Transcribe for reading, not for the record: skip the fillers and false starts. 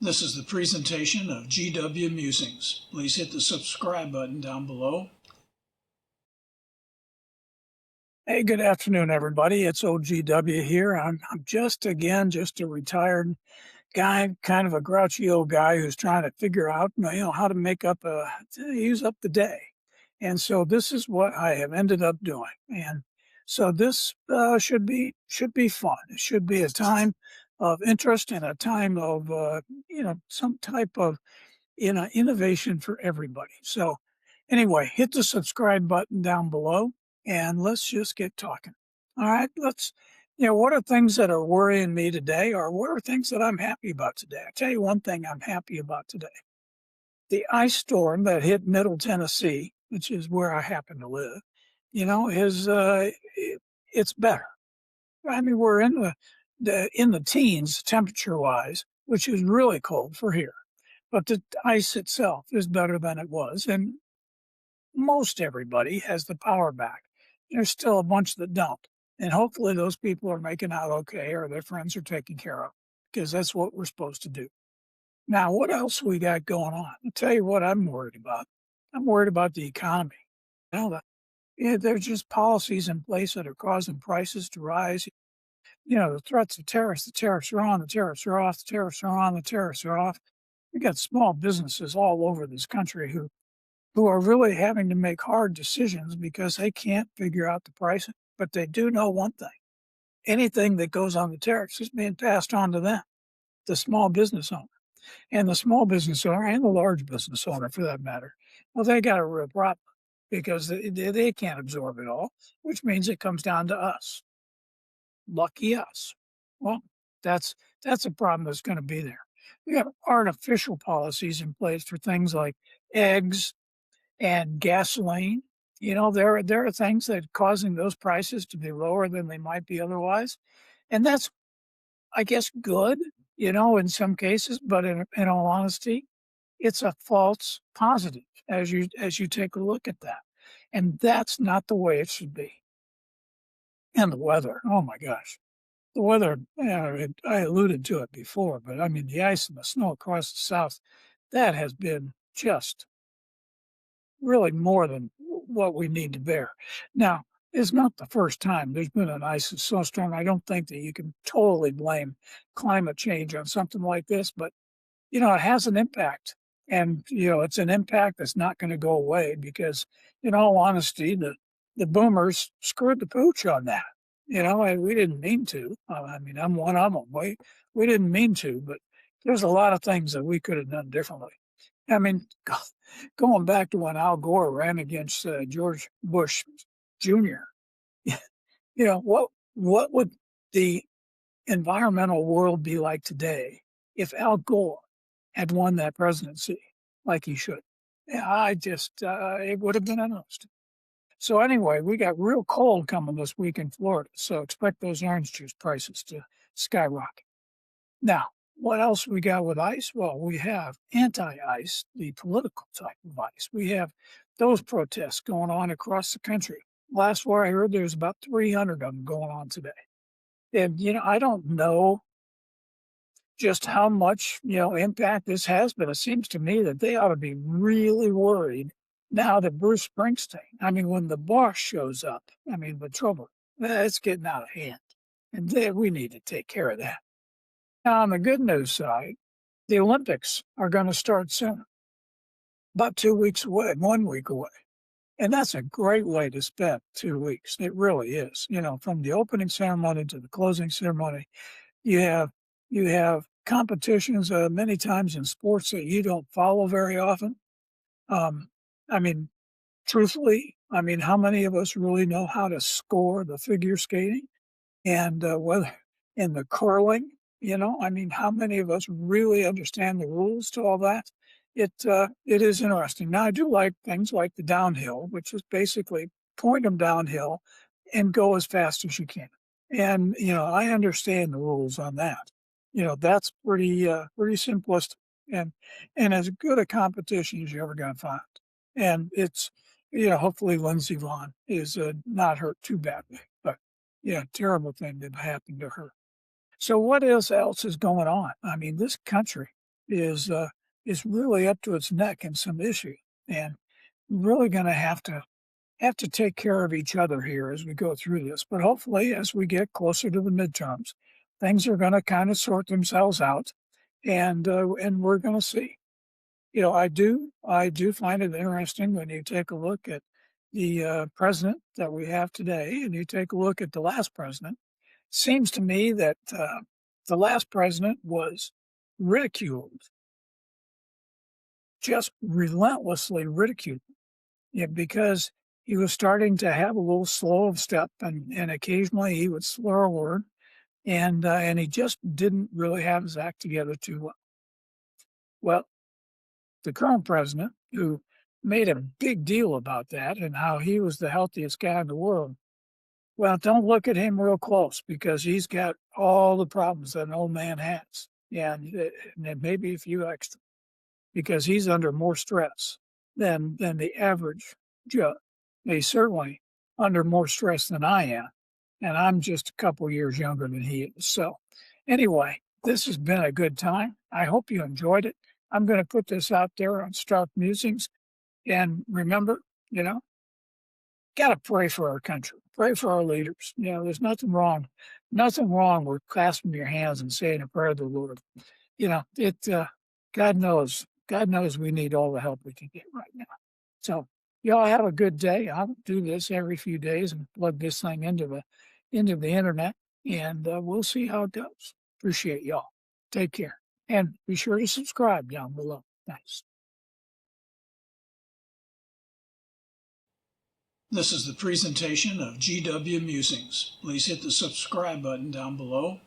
This is the presentation of GW Musings. Please hit the subscribe button down below. Hey, good afternoon, everybody. It's OGW here. I'm just a retired guy, kind of a grouchy old guy who's trying to figure out, how to use up the day. And so this is what I have ended up doing. And so this should be fun. It should be a time of interest and a time of, some type of innovation for everybody. So anyway, hit the subscribe button down below and let's just get talking. All right, what are things that are worrying me today, or what are things that I'm happy about today? I'll tell you one thing I'm happy about today. The ice storm that hit Middle Tennessee, which is where I happen to live, it's better. I mean, we're in the teens temperature wise, which is really cold for here. But the ice itself is better than it was, and most everybody has the power back. There's still a bunch that don't, and hopefully those people are making out okay, or their friends are taken care of, because that's what we're supposed to do. Now, what else we got going on? I'll tell you what I'm worried about. I'm worried about the economy. There's just policies in place that are causing prices to rise. The threats of tariffs. The tariffs are on, the tariffs are off, the tariffs are on, the tariffs are off. We got small businesses all over this country who are really having to make hard decisions because they can't figure out the pricing. But they do know one thing. Anything that goes on the tariffs is being passed on to them, the small business owner. And the small business owner and the large business owner, for that matter, well, they got a real problem because they can't absorb it all, which means it comes down to us. Lucky us. Well, that's a problem that's going to be there. We have artificial policies in place for things like eggs and gasoline. There are things that are causing those prices to be lower than they might be otherwise. And that's, I guess, good, in some cases, but in all honesty, it's a false positive as you take a look at that. And that's not the way it should be. And the weather, oh my gosh. The weather, I alluded to it before, but I mean, the ice and the snow across the South, that has been just really more than what we need to bear. Now, it's not the first time there's been an ice and snowstorm. I don't think that you can totally blame climate change on something like this, but, it has an impact. And, it's an impact that's not going to go away because, in all honesty, the boomers screwed the pooch on that. And we didn't mean to. I mean, I'm one of them. We didn't mean to, but there's a lot of things that we could have done differently. I mean, going back to when Al Gore ran against George Bush Jr., what would the environmental world be like today if Al Gore had won that presidency like he should? It would have been interesting. So anyway, we got real cold coming this week in Florida, so expect those orange juice prices to skyrocket. Now, what else we got with ice? Well, we have anti-ice, the political type of ice. We have those protests going on across the country. Last where I heard, there's about 300 of them going on today. And, I don't know just how much, impact this has, but it seems to me that they ought to be really worried now that Bruce Springsteen, when the boss shows up, the trouble, it's getting out of hand. And we need to take care of that. Now, on the good news side, the Olympics are going to start soon, about 2 weeks away, 1 week away. And that's a great way to spend 2 weeks. It really is. From the opening ceremony to the closing ceremony, you have competitions many times in sports that you don't follow very often. Truthfully, how many of us really know how to score the figure skating and whether in the curling? How many of us really understand the rules to all that? It is interesting. Now, I do like things like the downhill, which is basically point them downhill and go as fast as you can. And, I understand the rules on that. That's pretty simplistic and as good a competition as you're ever going to find. And it's, hopefully Lindsey Vonn is not hurt too badly, but terrible thing that happened to her. So what else is going on? This country is really up to its neck in some issue, and really going to have to take care of each other here as we go through this. But hopefully, as we get closer to the midterms, things are going to kind of sort themselves out, and we're going to see. I do find it interesting when you take a look at the president that we have today, and you take a look at the last president. Seems to me that the last president was ridiculed, just relentlessly ridiculed, yeah, because he was starting to have a little slow of step, and occasionally he would slur a word, and he just didn't really have his act together too well. Well, the current president, who made a big deal about that and how he was the healthiest guy in the world, well, don't look at him real close because he's got all the problems that an old man has. Yeah, and maybe a few extra because he's under more stress than the average Joe. He's certainly under more stress than I am, and I'm just a couple years younger than he is. So, anyway, this has been a good time. I hope you enjoyed it. I'm going to put this out there on Stark Musings, and remember, you know, got to pray for our country, pray for our leaders. There's nothing wrong with clasping your hands and saying a prayer to the Lord. It. God knows we need all the help we can get right now. So y'all have a good day. I'll do this every few days and plug this thing into the internet, and we'll see how it goes. Appreciate y'all. Take care, and be sure to subscribe down below. Thanks. This is the presentation of GW Musings. Please hit the subscribe button down below